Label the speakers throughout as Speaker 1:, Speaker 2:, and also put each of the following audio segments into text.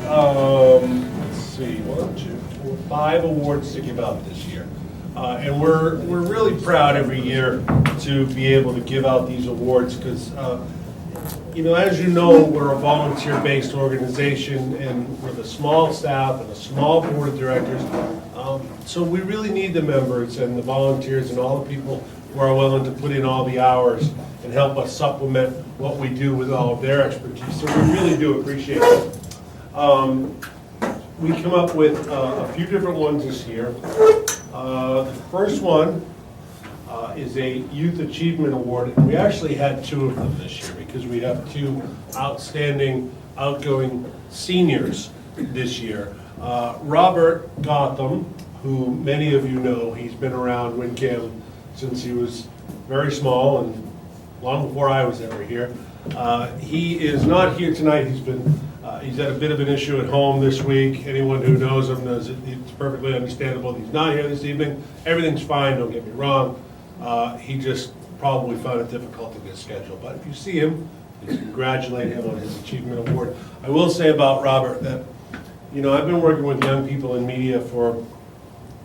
Speaker 1: let's see, 1, 2, 4, 5 awards to give out this year. And we're really proud every year to be able to give out these awards because, as you know, we're a volunteer-based organization and with a small staff and a small board of directors. So we really need the members and the volunteers and all the people who are willing to put in all the hours and help us supplement what we do with all of their expertise. So we really do appreciate it. We come up with a few different ones this year. The first one is a Youth Achievement Award. We actually had 2 of them this year because we have 2 outstanding, outgoing seniors this year. Robert Gotham, who many of you know, he's been around WinCAM since he was very small and long before I was ever here. He is not here tonight. He's had a bit of an issue at home this week. Anyone who knows him knows it's perfectly understandable. He's not here this evening. Everything's fine, don't get me wrong. He just probably found it difficult to get scheduled. But if you see him, please congratulate him on his Achievement Award. I will say about Robert that, I've been working with young people in media for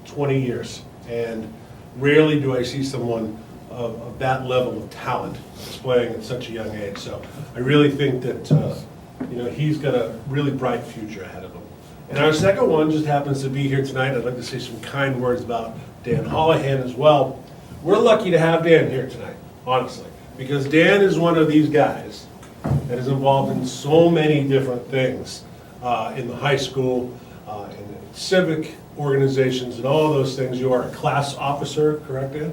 Speaker 1: 20 years, and rarely do I see someone of that level of talent displaying at such a young age. So I really think that he's got a really bright future ahead of him. And our second one just happens to be here tonight. I'd like to say some kind words about Dan Holohan as well. We're lucky to have Dan here tonight, honestly, because Dan is one of these guys that is involved in so many different things in the high school, in civic organizations, and all of those things. You are a class officer, correct, Dan?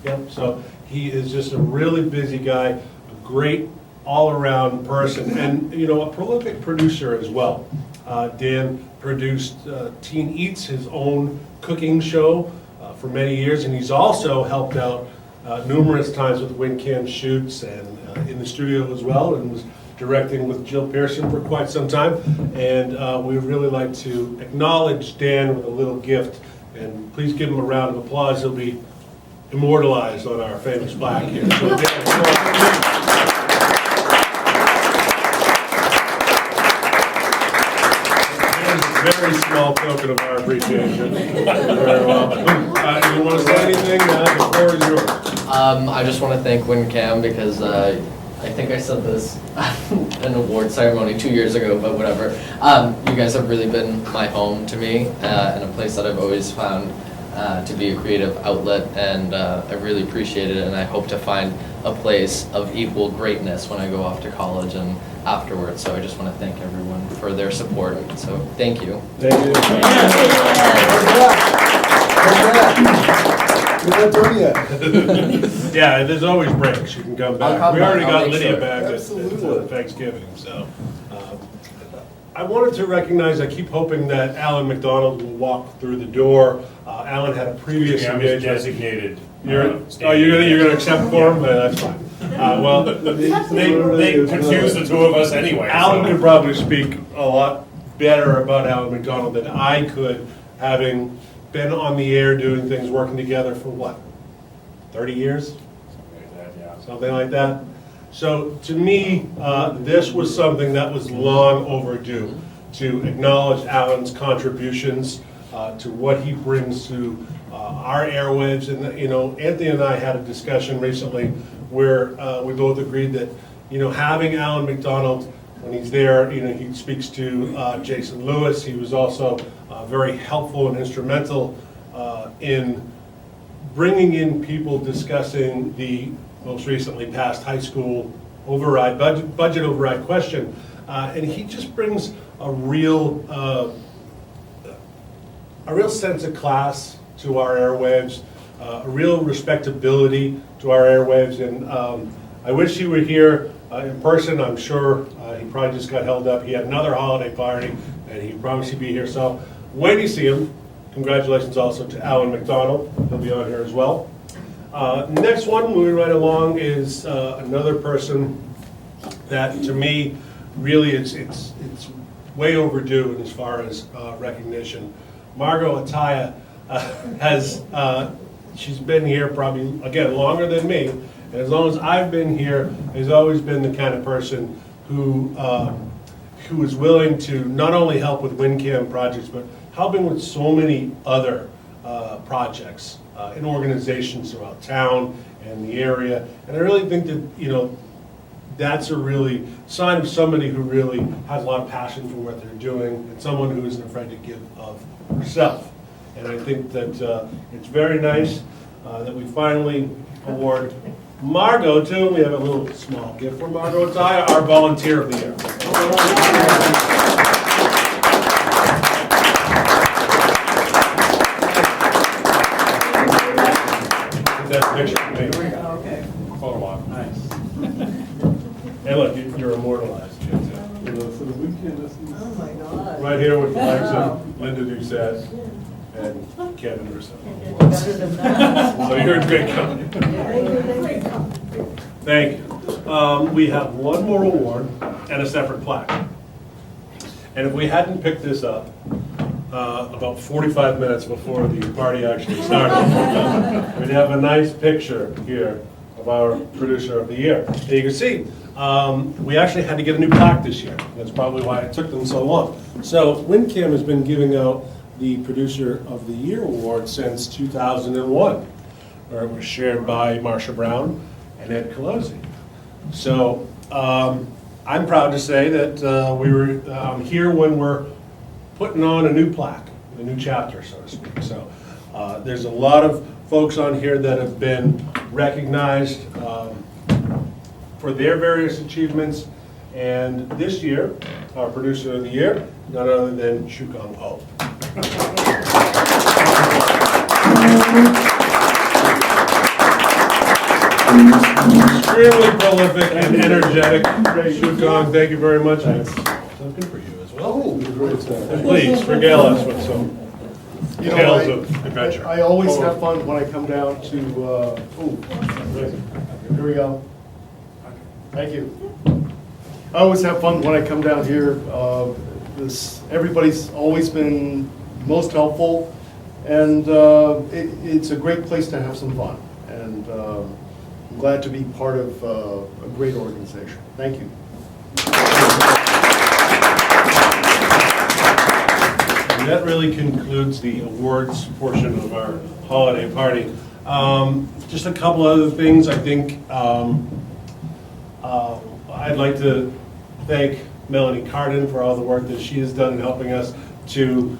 Speaker 1: Yep. So he is just a really busy guy, a great all-around person, and a prolific producer as well. Dan produced Teen Eats, his own cooking show, for many years, and he's also helped out numerous times with WinCAM shoots and in the studio as well, and was directing with Jill Pearson for quite some time. And we would really like to acknowledge Dan with a little gift, and please give him a round of applause. He'll be immortalized on our famous plaque here. So Dan, very small token of our appreciation. Very well. You want to say anything? The floor is yours.
Speaker 2: I just want to thank WinCAM because I think I said this at an award ceremony 2 years ago, but whatever. You guys have really been my home to me and a place that I've always found to be a creative outlet, and I really appreciate it, and I hope to find a place of equal greatness when I go off to college and afterwards. So I just want to thank everyone for their support. So thank you.
Speaker 1: Thank you.
Speaker 3: We're not done yet.
Speaker 1: Yeah, there's always breaks. You can come back. We already got Lydia
Speaker 2: sure.
Speaker 1: back at Thanksgiving, so. I wanted to recognize, I keep hoping that Alan McDonald will walk through the door. Alan had a previous engagement.
Speaker 4: Designated.
Speaker 1: You're gonna accept for him? That's fine. Well,
Speaker 4: They confuse the 2 of us anyway.
Speaker 1: Alan
Speaker 4: so.
Speaker 1: could probably speak a lot better about Alan McDonald than I could, having been on the air doing things, working together for what, 30 years?
Speaker 4: Something like that, yeah.
Speaker 1: Something like that. So to me, this was something that was long overdue, to acknowledge Alan's contributions to what he brings to our airwaves. And Anthony and I had a discussion recently where we both agreed that having Alan McDonald, when he's there, he speaks to Jason Lewis. He was also very helpful and instrumental in bringing in people discussing the most recently passed high school override, budget override question. And he just brings a real sense of class to our airwaves, a real respectability to our airwaves. And I wish he were here in person. I'm sure he probably just got held up. He had another holiday party, and he promised he'd be here. So when you see him, congratulations also to Alan McDonald. He'll be on here as well. Next one, moving right along, is another person that, to me, really it's way overdue as far as recognition. Margot Ataya she's been here probably, again, longer than me, and as long as I've been here, has always been the kind of person who who is willing to not only help with WinCAM projects, but helping with so many other projects in organizations throughout town and the area. And I really think that, you know, that's a really sign of somebody who really has a lot of passion for what they're doing, and someone who isn't afraid to give of herself. And I think that it's very nice that we finally award Margot too. We have a little small gift for Margot. It's our volunteer of the year. That picture for me.
Speaker 4: Okay. Photo op. Nice.
Speaker 1: Hey, look, you're immortalized, Jim.
Speaker 3: So the weekend is.
Speaker 5: Oh, my God.
Speaker 1: Right here with flags of Linda Doucette and Kevin herself.
Speaker 5: Better than that.
Speaker 1: So you're in great company.
Speaker 5: Great company.
Speaker 1: Thank you. We have one more award and a separate plaque. And if we hadn't picked this up about 45 minutes before the party actually started, we'd have a nice picture here of our producer of the year. And you can see, we actually had to get a new plaque this year. That's probably why it took them so long. So WinCAM has been giving out the Producer of the Year award since 2001, where it was shared by Marsha Brown and Ed Colosi. So I'm proud to say that we were here when we're putting on a new plaque, a new chapter, so to speak. So there's a lot of folks on here that have been recognized for their various achievements. And this year, our Producer of the Year, none other than Shukong Ho. Extremely prolific and energetic. Shukong, thank you very much. Something for you as well.
Speaker 3: Oh, great.
Speaker 1: And please regale us with some
Speaker 3: You know,
Speaker 1: tales of adventure.
Speaker 3: I always have fun when I come down to, here we go. Thank you. I always have fun when I come down here. Everybody's always been most helpful, and it's a great place to have some fun. And I'm glad to be part of a great organization. Thank you.
Speaker 1: And that really concludes the awards portion of our holiday party. Just a couple other things. I think I'd like to thank Melanie Cardin for all the work that she has done in helping us to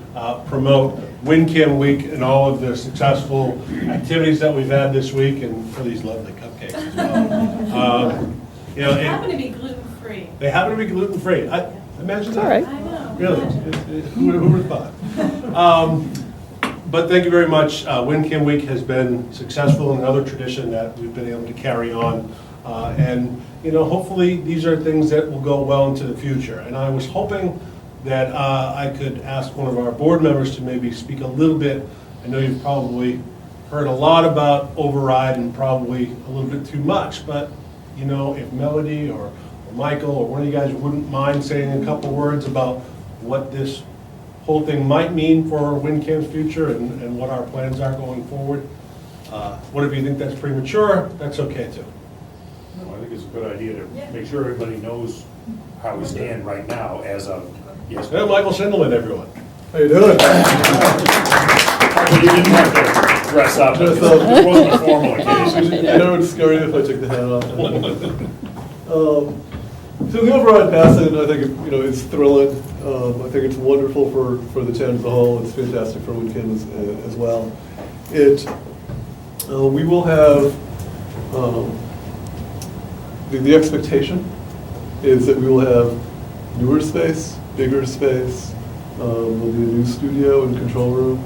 Speaker 1: promote WinCAM Week and all of the successful activities that we've had this week, and for these lovely cupcakes as well. You know,
Speaker 6: They happen to be gluten-free.
Speaker 1: they happen to be gluten-free. I imagine that.
Speaker 6: I know.
Speaker 1: Really? Who would have thought? But thank you very much. WinCAM Week has been successful and another tradition that we've been able to carry on. And, you know, hopefully these are things that will go well into the future. And I was hoping that I could ask one of our board members to maybe speak a little bit. I know you've probably heard a lot about Override and probably a little bit too much, but, you know, if Melody or Michael or one of you guys wouldn't mind saying a couple words about what this whole thing might mean for WinCAM's future and what our plans are going forward. What if you think that's premature? That's okay too.
Speaker 4: No, I think it's a good idea to make sure everybody knows how we stand right now as of yesterday.
Speaker 1: Hey, Michael Sindelman, everyone.
Speaker 3: How you doing?
Speaker 4: You didn't have to dress up. It wasn't a formal occasion.
Speaker 3: I know it's scary if I took the hat off. So the Override passing, I think, you know, it's thrilling. I think it's wonderful for the town as a whole. It's fantastic for WinCAM as well. We will have, the expectation is that we will have newer space, bigger space. There'll be a new studio and control room.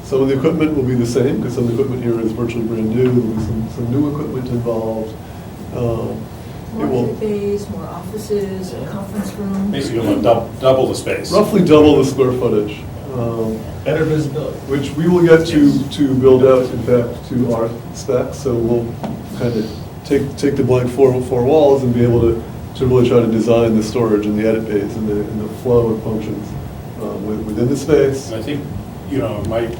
Speaker 3: Some of the equipment will be the same, because some of the equipment here is virtually brand new. There'll be some new equipment involved.
Speaker 5: More bays, more offices, a conference room.
Speaker 4: Basically, we'll double the space.
Speaker 3: Roughly double the square footage.
Speaker 1: Better visibility.
Speaker 3: Which we will get to build out, in fact, to our specs. So we'll kind of take the blank four walls and be able to really try to design the storage and the edit bays and the flow of functions within the space.
Speaker 4: And I think, you know, Mike,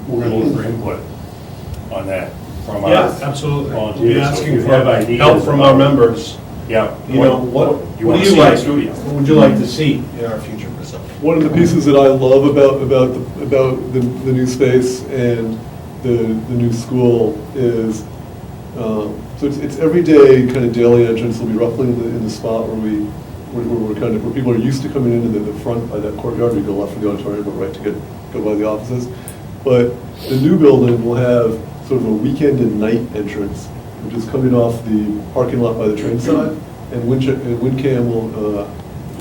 Speaker 4: we're going to look for input on that from
Speaker 1: Yeah,
Speaker 4: our
Speaker 1: absolutely. We'll
Speaker 4: volunteers.
Speaker 1: be
Speaker 4: So if
Speaker 1: asking
Speaker 4: you
Speaker 1: for
Speaker 4: have ideas
Speaker 1: help from
Speaker 4: about
Speaker 1: our members.
Speaker 4: Yeah.
Speaker 1: You know, what
Speaker 4: You
Speaker 1: do
Speaker 4: want to
Speaker 1: you
Speaker 4: see in the
Speaker 1: like?
Speaker 4: studio.
Speaker 1: What would you like to see in our future facility?
Speaker 3: One of the pieces that I love about the new space and the new school is, so it's every day, kind of daily entrance will be roughly in the spot where people are used to coming into the front by that courtyard. We go left for the auditorium, but right to go by the offices. But the new building will have sort of a weekend and night entrance, which is coming off the parking lot by the train side. And WinCAM will,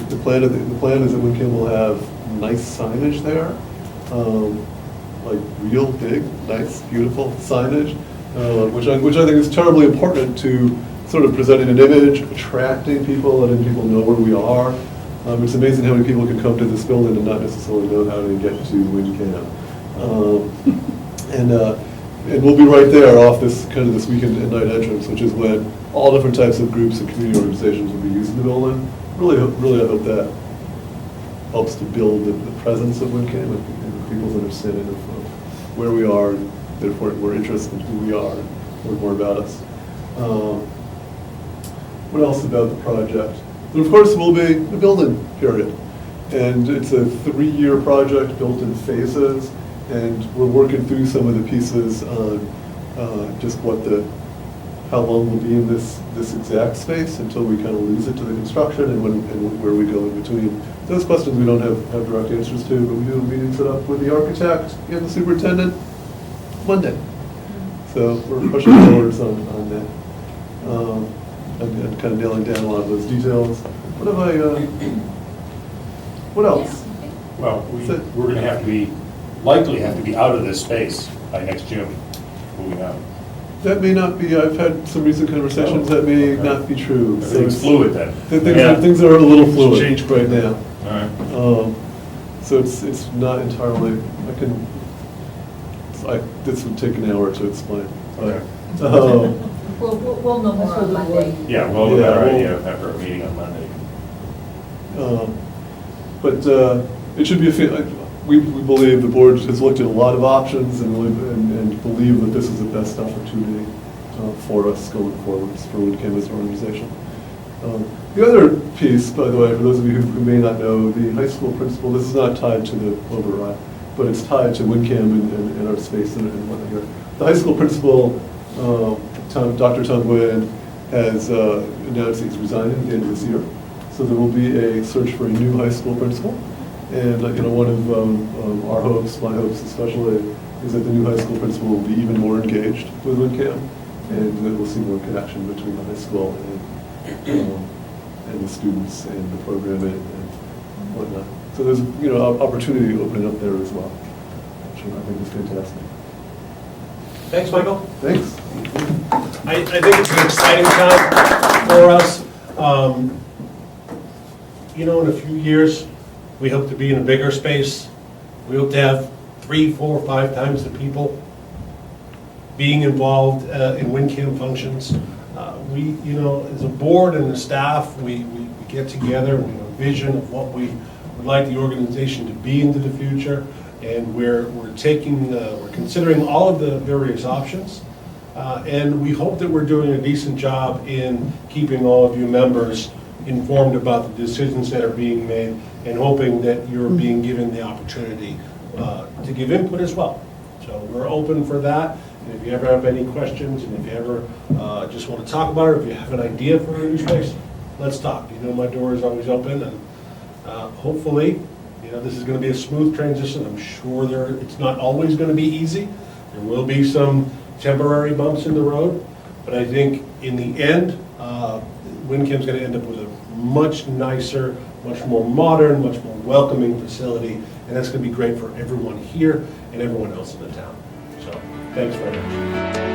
Speaker 3: the plan is that WinCAM will have nice signage there, like real big, nice, beautiful signage, which I think is terribly important to sort of presenting an image, attracting people, letting people know where we are. It's amazing how many people can come to this building and not necessarily know how to get to WinCAM. And we'll be right there off this weekend and night entrance, which is when all different types of groups and community organizations will be using the building. Really, I hope that helps to build the presence of WinCAM and people's understanding of where we are, and therefore we're interested in who we are and learn more about us. What else about the project? There, of course, will be a building period. And it's a 3-year project built in phases. And we're working through some of the pieces on just how long we'll be in this exact space until we kind of lose it to the construction and where we go in between. Those questions we don't have direct answers to, but we do have a meeting set up with the architect and the superintendent Monday. So we're pushing forwards on that. And kind of nailing down a lot of those details. What else?
Speaker 4: Well, we're going to likely have to be out of this space by next June, moving out.
Speaker 3: That may not be, I've had some recent conversations, that may not be true. So
Speaker 4: Everything's fluid then.
Speaker 3: Things are a little fluid
Speaker 1: Change
Speaker 3: right now.
Speaker 4: All right.
Speaker 3: So it's not entirely, this would take an hour to explain.
Speaker 4: Okay.
Speaker 5: We'll know more on Monday.
Speaker 4: Yeah, we'll have a better idea after our meeting on Monday.
Speaker 3: But it should be we believe the board has looked at a lot of options and believe that this is the best opportunity for us going forwards for WinCAM as an organization. The other piece, by the way, for those of you who may not know, the high school principal, this is not tied to the override, but it's tied to WinCAM and our space and whatnot here. The high school principal, Dr. Tom Nguyen, has announced he's resigning at the end of this year. So there will be a search for a new high school principal. And one of our hopes, my hopes especially, is that the new high school principal will be even more engaged with WinCAM, and that we'll see more connection between the high school and the students and the program and whatnot. So there's opportunity opening up there as well, which I think is fantastic.
Speaker 1: Thanks, Michael.
Speaker 3: Thanks.
Speaker 1: I think it's an exciting time for us. In a few years, we hope to be in a bigger space. We hope to have 3, 4, 5 times the people being involved in WinCAM functions. We, as a board and the staff, we get together and we have a vision of what we would like the organization to be into the future, and we're considering all of the various options, and we hope that we're doing a decent job in keeping all of you members informed about the decisions that are being made, and hoping that you're being given the opportunity to give input as well. So we're open for that, and if you ever have any questions, and if you ever just want to talk about it, if you have an idea for a new space, let's talk. My door is always open, and hopefully, this is going to be a smooth transition. I'm sure it's not always going to be easy. There will be some temporary bumps in the road, but I think in the end, WinCAM's going to end up with a much nicer, much more modern, much more welcoming facility, and that's going to be great for everyone here and everyone else in the town. So, thanks very much.